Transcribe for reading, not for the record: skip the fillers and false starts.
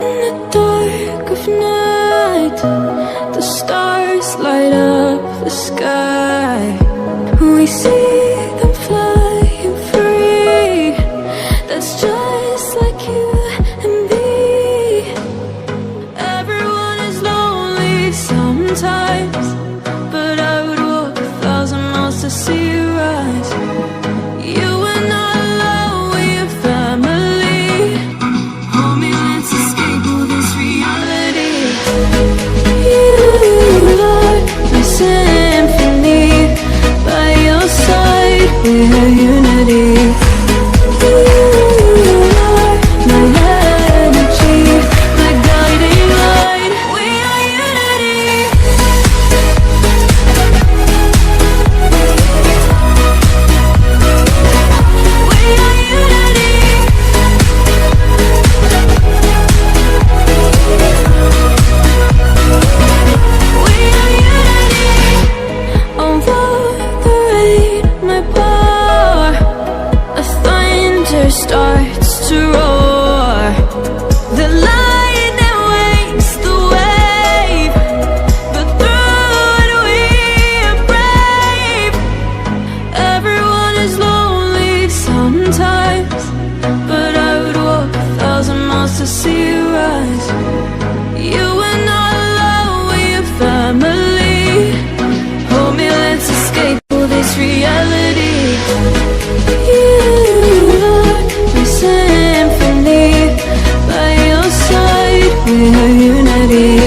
In the dark of night, the stars light up the sky. We see them flying free. That's just like you and me. Everyone is lonely sometimes, but I would walk 1,000 miles to see you rise. You are not alone, we are family. Hold me, let's escape all this reality. You are my symphony. By your side, we are unity. You are my energy, my guiding light. We are unity. We are unity. We are unity. Over the rain, my power, a thunder starts to roar. The lightning wakes the wave, but through it we are brave. Everyone is lonely sometimes, but I would walk 1,000 miles to see you rise. You are not alone, we are family. Hold me, let's escape all this reality. You are my symphony. By your side, we are unity.